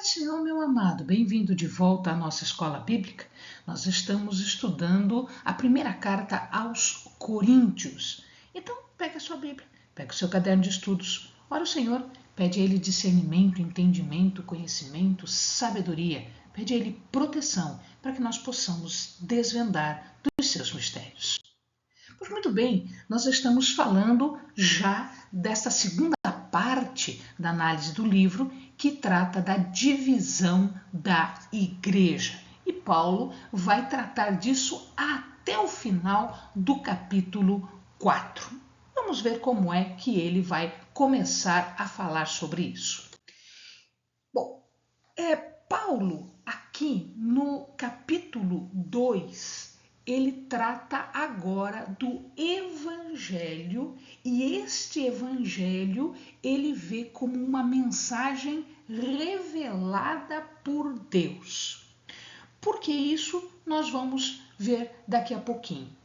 do Senhor, meu amado, bem-vindo de volta à nossa escola bíblica. Nós estamos estudando a primeira carta aos Coríntios. Então, pega a sua Bíblia, pega o seu caderno de estudos, ora o Senhor, pede a Ele discernimento, entendimento, conhecimento, sabedoria, pede a Ele proteção para que nós possamos desvendar dos seus mistérios. Pois muito bem, nós estamos falando já desta segunda parte da análise do livro que trata da divisão da igreja. E Paulo vai tratar disso até o final do capítulo 4. Vamos ver como é que ele vai começar a falar sobre isso. Bom, Paulo aqui no capítulo 2, ele trata agora do evangelho e este evangelho ele vê como uma mensagem revelada por Deus. Por que isso nós vamos ver daqui a pouquinho.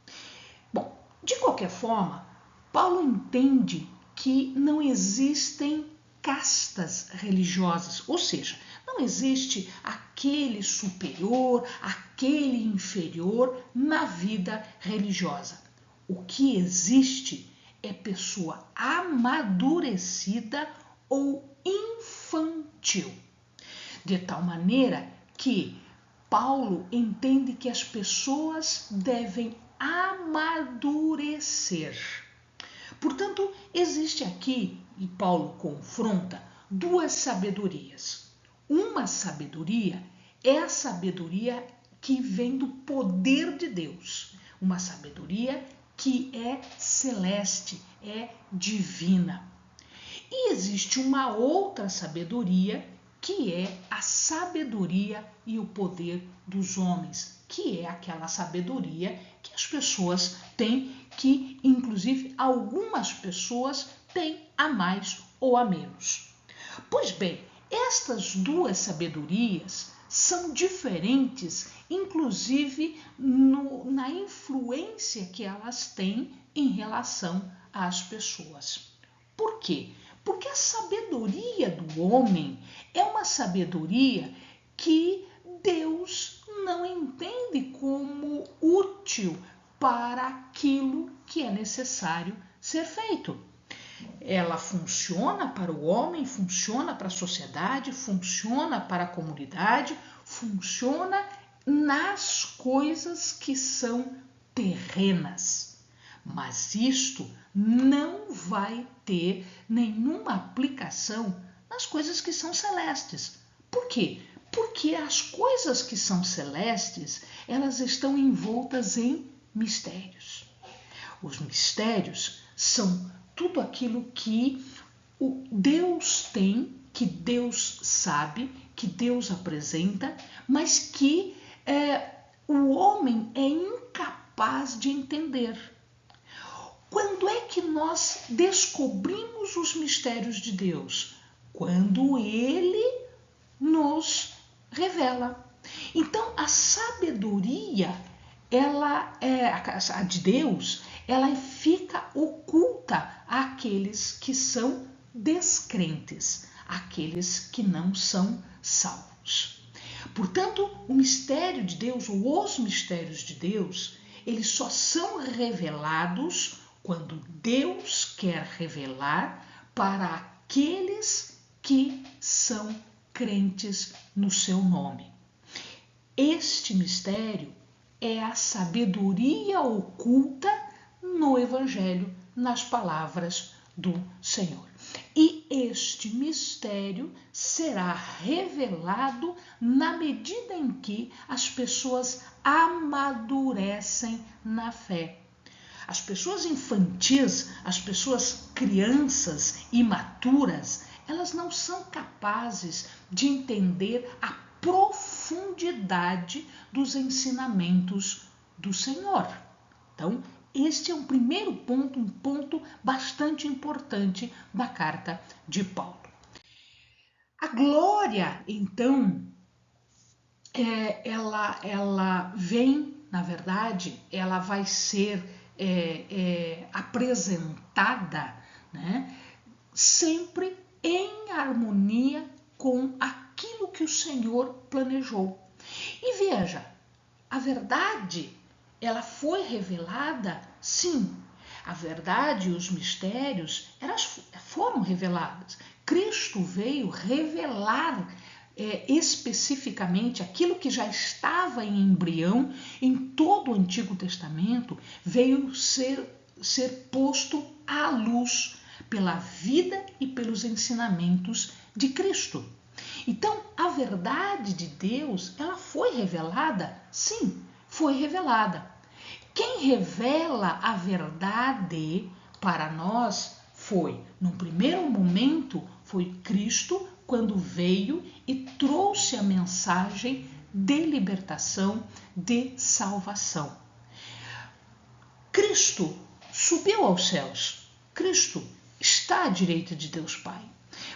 Bom, de qualquer forma, Paulo entende que não existem castas religiosas, ou seja, não existe aquele superior, aquele inferior na vida religiosa. O que existe é pessoa amadurecida ou infantil. De tal maneira que Paulo entende que as pessoas devem amadurecer. Portanto, existe aqui, e Paulo confronta, duas sabedorias. Uma sabedoria é a sabedoria que vem do poder de Deus, uma sabedoria que é celeste, é divina. E existe uma outra sabedoria que é a sabedoria e o poder dos homens, que é aquela sabedoria que as pessoas têm, que inclusive algumas pessoas têm a mais ou a menos. Pois bem, estas duas sabedorias são diferentes, inclusive na influência que elas têm em relação às pessoas. Por quê? Porque a sabedoria do homem é uma sabedoria que Deus não entende como útil para aquilo que é necessário ser feito. Ela funciona para o homem, funciona para a sociedade, funciona para a comunidade, funciona nas coisas que são terrenas. Mas isto não vai ter nenhuma aplicação nas coisas que são celestes. Por quê? Porque as coisas que são celestes, elas estão envoltas em mistérios. Os mistérios são tudo aquilo que Deus tem, que Deus sabe, que Deus apresenta, mas que o homem é incapaz de entender. Quando é que nós descobrimos os mistérios de Deus? Quando Ele nos revela. Então, a sabedoria, a de Deus, ela fica oculta àqueles que são descrentes, àqueles que não são salvos. Portanto, o mistério de Deus, ou os mistérios de Deus, eles só são revelados quando Deus quer revelar para aqueles que são crentes no seu nome. Este mistério é a sabedoria oculta no Evangelho, nas palavras do Senhor. E este mistério será revelado na medida em que as pessoas amadurecem na fé. As pessoas infantis, as pessoas crianças, imaturas, elas não são capazes de entender a profundidade dos ensinamentos do Senhor. Então, este é um primeiro ponto, um ponto bastante importante da carta de Paulo. A glória, então, ela vem, na verdade, ela vai ser apresentada, né, sempre em harmonia com aquilo que o Senhor planejou. E veja, a verdade, ela foi revelada, sim. A verdade e os mistérios, elas foram reveladas. Cristo veio revelar especificamente aquilo que já estava em embrião em todo o Antigo Testamento, veio ser posto à luz pela vida e pelos ensinamentos de Cristo. Então, a verdade de Deus, ela foi revelada? Sim, foi revelada. Quem revela a verdade para nós foi, no primeiro momento, foi Cristo, quando veio e trouxe a mensagem de libertação, de salvação. Cristo subiu aos céus. Cristo está à direita de Deus Pai.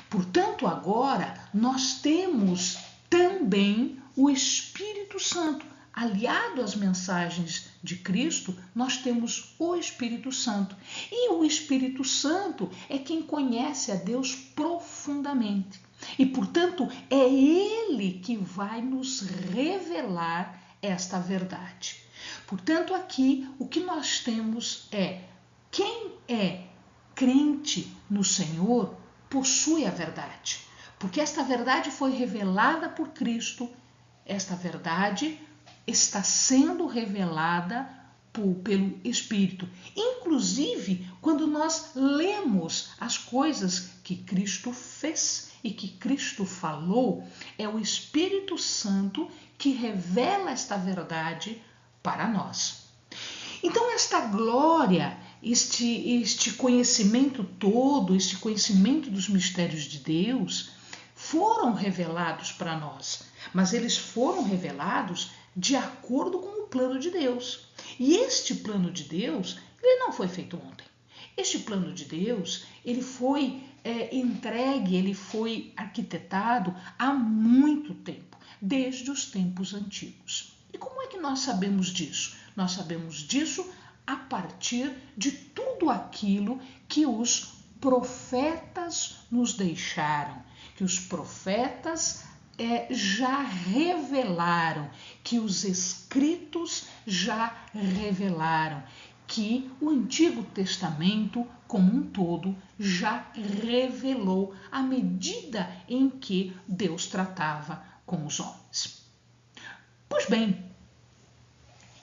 Portanto, agora nós temos também o Espírito Santo. Aliado às mensagens de Cristo, nós temos o Espírito Santo. E o Espírito Santo é quem conhece a Deus profundamente. E, portanto, é Ele que vai nos revelar esta verdade. Portanto, aqui o que nós temos é: quem é crente no Senhor possui a verdade. Porque esta verdade foi revelada por Cristo, esta verdade está sendo revelada pelo Espírito. Inclusive, quando nós lemos as coisas que Cristo fez e que Cristo falou, é o Espírito Santo que revela esta verdade para nós. Então, esta glória, este conhecimento todo, este conhecimento dos mistérios de Deus, foram revelados para nós, mas eles foram revelados de acordo com o plano de Deus. E este plano de Deus, ele não foi feito ontem. Este plano de Deus, ele foi entregue, ele foi arquitetado há muito tempo, desde os tempos antigos. E como é que nós sabemos disso? Nós sabemos disso a partir de tudo aquilo que os profetas nos deixaram, que os profetas já revelaram, que os escritos já revelaram, que o Antigo Testamento como um todo já revelou à medida em que Deus tratava com os homens. Pois bem,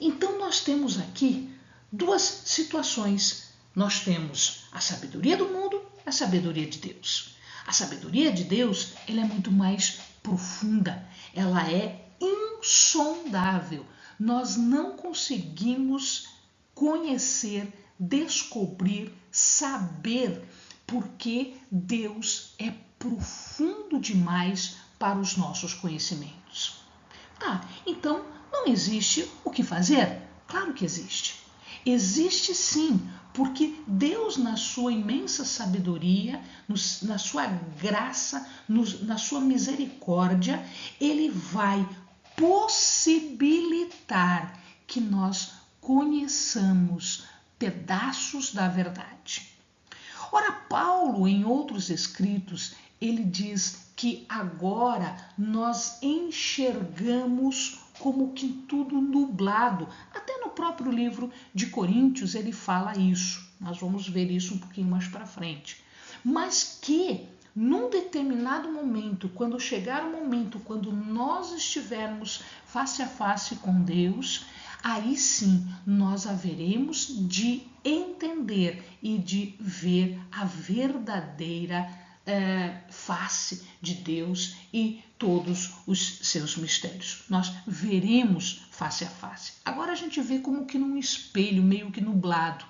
então nós temos aqui duas situações. Nós temos a sabedoria do mundo e a sabedoria de Deus. A sabedoria de Deus, ela é muito mais profunda, ela é insondável. Nós não conseguimos conhecer, descobrir, saber, porque Deus é profundo demais para os nossos conhecimentos. Então não existe o que fazer? Claro que existe. Existe sim, porque Deus, na sua imensa sabedoria, na sua graça, na sua misericórdia, Ele vai possibilitar que nós conheçamos pedaços da verdade. Ora, Paulo, em outros escritos, ele diz que agora nós enxergamos como que tudo nublado. Até no próprio livro de Coríntios ele fala isso. Nós vamos ver isso um pouquinho mais para frente. Mas que num determinado momento, quando chegar o momento, quando nós estivermos face a face com Deus, aí sim nós haveremos de entender e de ver a verdadeira face de Deus e todos os seus mistérios. Nós veremos face a face. Agora a gente vê como que num espelho, meio que nublado,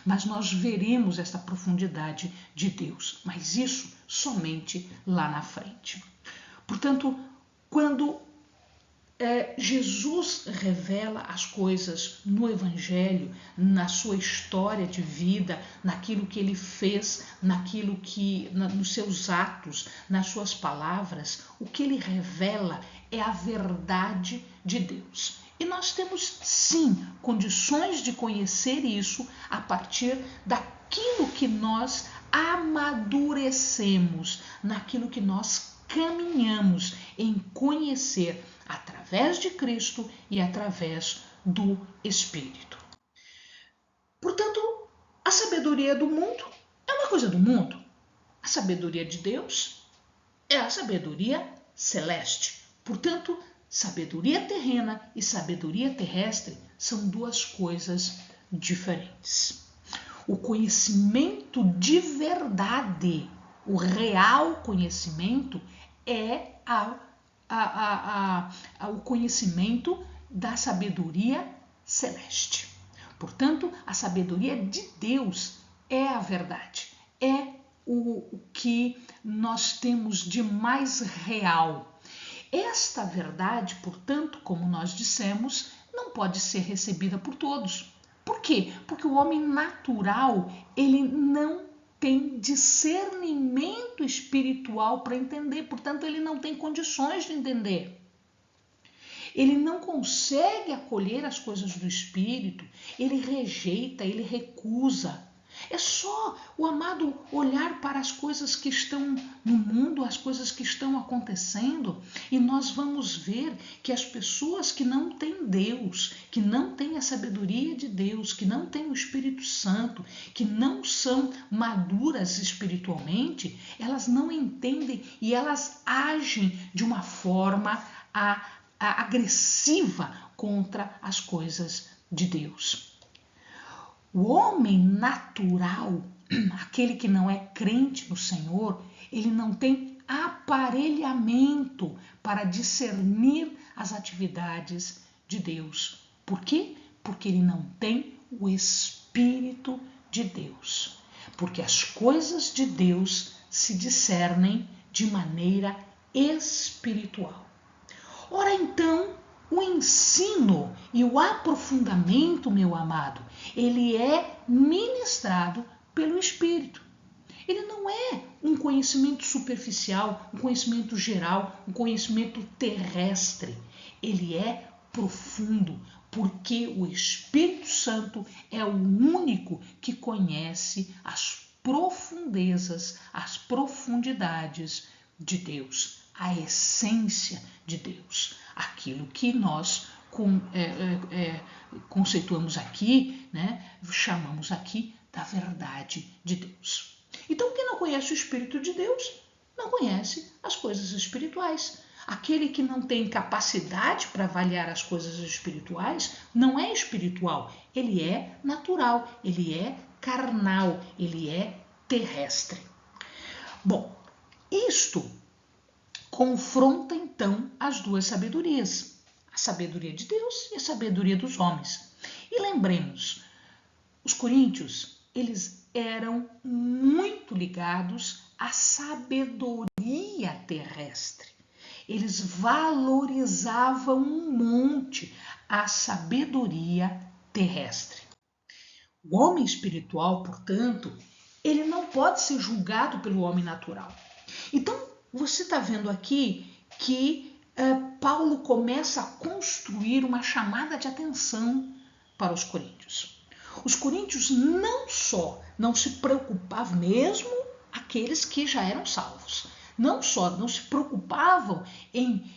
mas nós veremos essa profundidade de Deus, mas isso somente lá na frente. Portanto, quando Jesus revela as coisas no Evangelho, na sua história de vida, naquilo que ele fez, nos seus atos, nas suas palavras, o que ele revela é a verdade de Deus. E nós temos, sim, condições de conhecer isso a partir daquilo que nós amadurecemos, naquilo que nós caminhamos em conhecer através de Cristo e através do Espírito. Portanto, a sabedoria do mundo é uma coisa do mundo. A sabedoria de Deus é a sabedoria celeste. Portanto, sabedoria terrena e sabedoria terrestre são duas coisas diferentes. O conhecimento de verdade, o real conhecimento, é o conhecimento da sabedoria celeste. Portanto, a sabedoria de Deus é a verdade, é o que nós temos de mais real. Esta verdade, portanto, como nós dissemos, não pode ser recebida por todos. Por quê? Porque o homem natural, ele não tem discernimento espiritual para entender, portanto, ele não tem condições de entender. Ele não consegue acolher as coisas do Espírito, ele rejeita, ele recusa. É só o amado olhar para as coisas que estão no mundo, as coisas que estão acontecendo, e nós vamos ver que as pessoas que não têm Deus, que não têm a sabedoria de Deus, que não têm o Espírito Santo, que não são maduras espiritualmente, elas não entendem e elas agem de uma forma agressiva contra as coisas de Deus. O homem natural, aquele que não é crente no Senhor, ele não tem aparelhamento para discernir as atividades de Deus. Por quê? Porque ele não tem o Espírito de Deus. Porque as coisas de Deus se discernem de maneira espiritual. Ora então, o ensino e o aprofundamento, meu amado, ele é ministrado pelo Espírito. Ele não é um conhecimento superficial, um conhecimento geral, um conhecimento terrestre. Ele é profundo, porque o Espírito Santo é o único que conhece as profundezas, as profundidades de Deus, a essência de Deus, aquilo que nós conceituamos aqui, né, chamamos aqui da verdade de Deus. Então, quem não conhece o Espírito de Deus, não conhece as coisas espirituais. Aquele que não tem capacidade para avaliar as coisas espirituais, não é espiritual, ele é natural, ele é carnal, ele é terrestre. Bom, isto confronta então as duas sabedorias, a sabedoria de Deus e a sabedoria dos homens. E lembremos, os coríntios, eles eram muito ligados à sabedoria terrestre. Eles valorizavam um monte a sabedoria terrestre. O homem espiritual, portanto, ele não pode ser julgado pelo homem natural. Então, você está vendo aqui que Paulo começa a construir uma chamada de atenção para os coríntios. Os coríntios não só não se preocupavam, mesmo aqueles que já eram salvos, não se preocupavam em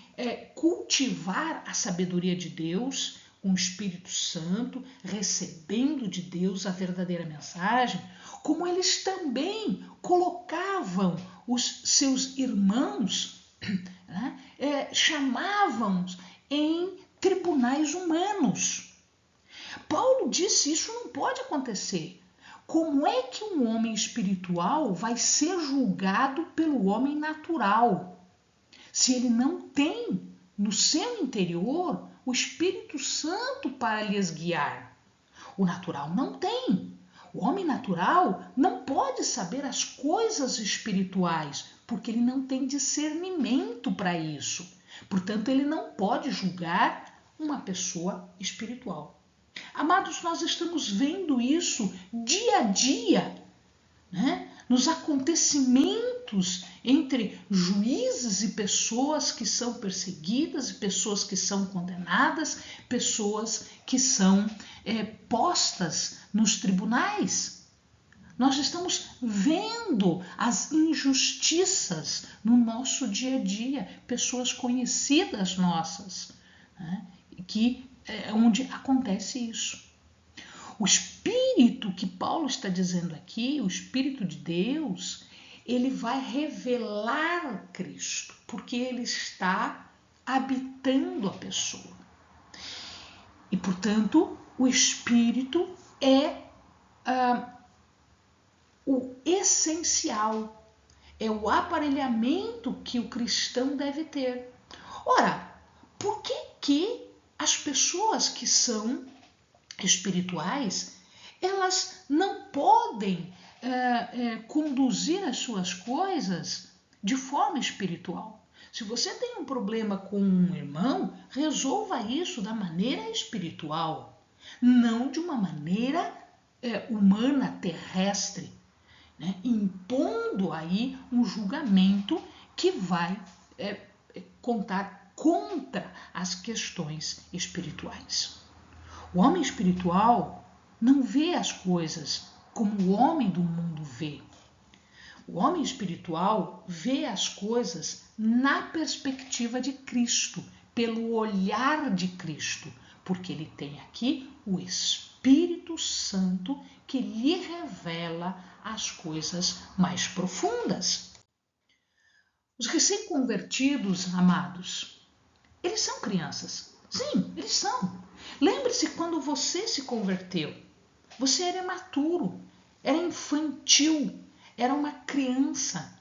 cultivar a sabedoria de Deus com o Espírito Santo, recebendo de Deus a verdadeira mensagem, como eles também colocavam os seus irmãos, né, chamavam em tribunais humanos. Paulo disse: isso não pode acontecer. Como é que um homem espiritual vai ser julgado pelo homem natural, se ele não tem no seu interior o Espírito Santo para lhes guiar? O natural não tem. O homem natural não pode saber as coisas espirituais, porque ele não tem discernimento para isso. Portanto, ele não pode julgar uma pessoa espiritual. Amados, nós estamos vendo isso dia a dia, né? Nos acontecimentos entre juízes e pessoas que são perseguidas, pessoas que são condenadas, pessoas que são postas nos tribunais. Nós estamos vendo as injustiças no nosso dia a dia, pessoas conhecidas nossas, né, onde acontece isso. O Espírito que Paulo está dizendo aqui, o Espírito de Deus, ele vai revelar Cristo, porque ele está habitando a pessoa. E, portanto, o Espírito é o essencial, é o aparelhamento que o cristão deve ter. Ora, por que as pessoas que são espirituais, elas não podem conduzir as suas coisas de forma espiritual? Se você tem um problema com um irmão, resolva isso da maneira espiritual, não de uma maneira humana, terrestre, né? Impondo aí um julgamento que vai contar contra as questões espirituais. O homem espiritual não vê as coisas como o homem do mundo vê. O homem espiritual vê as coisas na perspectiva de Cristo, pelo olhar de Cristo, porque ele tem aqui o Espírito Santo que lhe revela as coisas mais profundas. Os recém-convertidos, amados, eles são crianças. Sim, eles são. Lembre-se quando você se converteu. Você era imaturo, era infantil, era uma criança.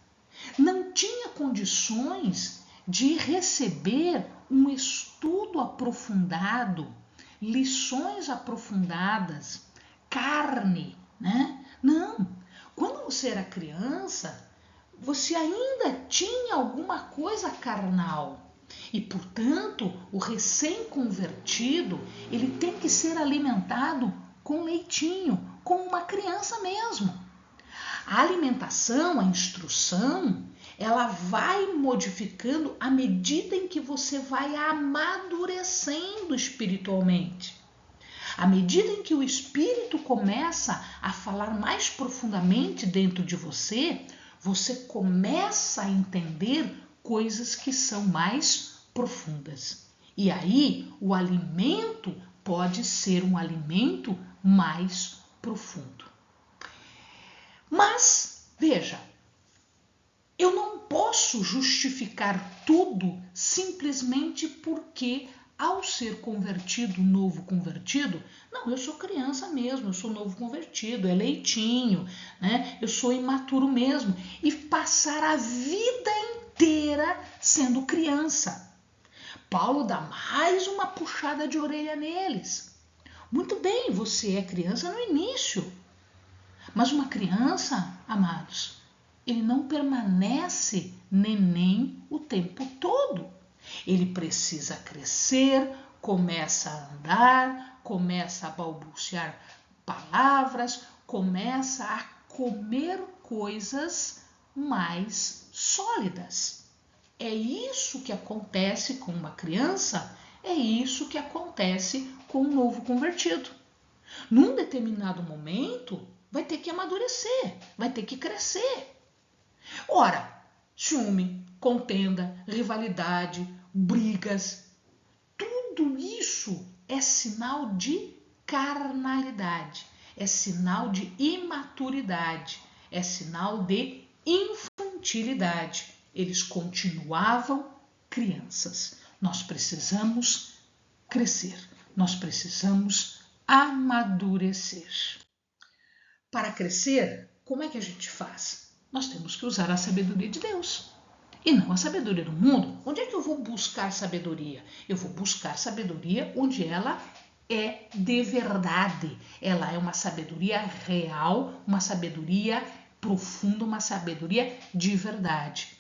Não tinha condições de receber um estudo aprofundado, lições aprofundadas, carne, né? Não. Quando você era criança, você ainda tinha alguma coisa carnal. E, portanto, o recém-convertido, ele tem que ser alimentado com leitinho, como uma criança mesmo. A alimentação, a instrução, ela vai modificando à medida em que você vai amadurecendo espiritualmente. À medida em que o Espírito começa a falar mais profundamente dentro de você, você começa a entender coisas que são mais profundas. E aí o alimento pode ser um alimento mais profundo. Mas, veja, eu não posso justificar tudo simplesmente porque, ao ser convertido, novo convertido, não, eu sou criança mesmo, eu sou novo convertido, é leitinho, né? Eu sou imaturo mesmo. E passar a vida inteira sendo criança. Paulo dá mais uma puxada de orelha neles. Muito bem, você é criança no início. Mas uma criança, amados, ele não permanece neném o tempo todo. Ele precisa crescer, começa a andar, começa a balbuciar palavras, começa a comer coisas mais sólidas. É isso que acontece com uma criança, é isso que acontece com um novo convertido. Num determinado momento, vai ter que amadurecer, vai ter que crescer. Ora, ciúme, contenda, rivalidade, brigas, tudo isso é sinal de carnalidade, é sinal de imaturidade, é sinal de infantilidade. Eles continuavam crianças. Nós precisamos crescer, nós precisamos amadurecer. Para crescer, como é que a gente faz? Nós temos que usar a sabedoria de Deus e não a sabedoria do mundo. Onde é que eu vou buscar sabedoria? Eu vou buscar sabedoria onde ela é de verdade. Ela é uma sabedoria real, uma sabedoria profunda, uma sabedoria de verdade.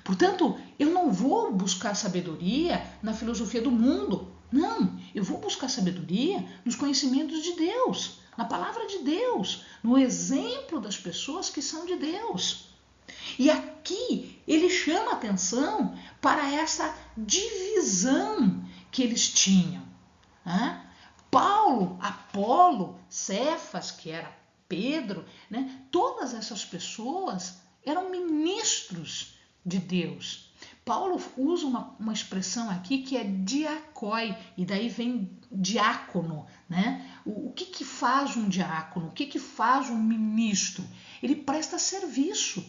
Portanto, eu não vou buscar sabedoria na filosofia do mundo. Não, eu vou buscar sabedoria nos conhecimentos de Deus, na palavra de Deus, no exemplo das pessoas que são de Deus. E aqui ele chama atenção para essa divisão que eles tinham. Paulo, Apolo, Cefas, que era Pedro, né? Todas essas pessoas eram ministros de Deus. Paulo usa uma expressão aqui que é diakoi, e daí vem diácono, né? O que faz um diácono? O que faz um ministro? Ele presta serviço.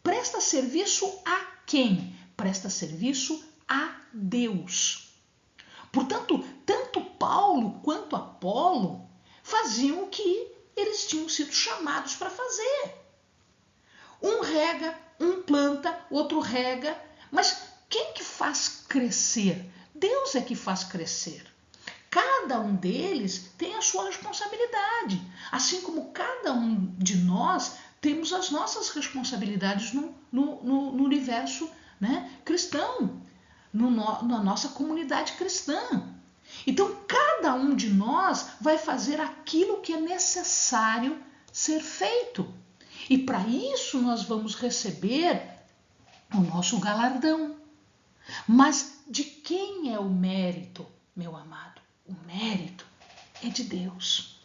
Presta serviço a quem? Presta serviço a Deus. Portanto, tanto Paulo quanto Apolo faziam o que eles tinham sido chamados para fazer. Um rega, um planta, outro rega, mas quem que faz crescer? Deus é que faz crescer. Cada um deles tem a sua responsabilidade, assim como cada um de nós temos as nossas responsabilidades no universo, né, cristão, na nossa comunidade cristã. Então, cada um de nós vai fazer aquilo que é necessário ser feito. E para isso nós vamos receber o nosso galardão. Mas de quem é o mérito, meu amado? O mérito é de Deus.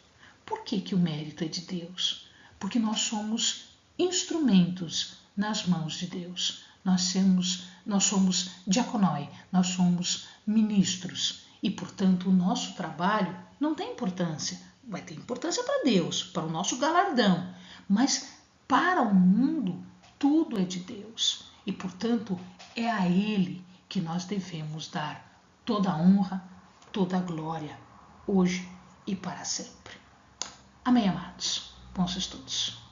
Por que o mérito é de Deus? Porque nós somos instrumentos nas mãos de Deus. Nós somos diaconoi, nós somos ministros. E, portanto, o nosso trabalho não tem importância. Vai ter importância para Deus, para o nosso galardão. Mas para o mundo, tudo é de Deus. E, portanto, é a Ele que nós devemos dar toda a honra, toda a glória, hoje e para sempre. Amém, amados. Bons estudos.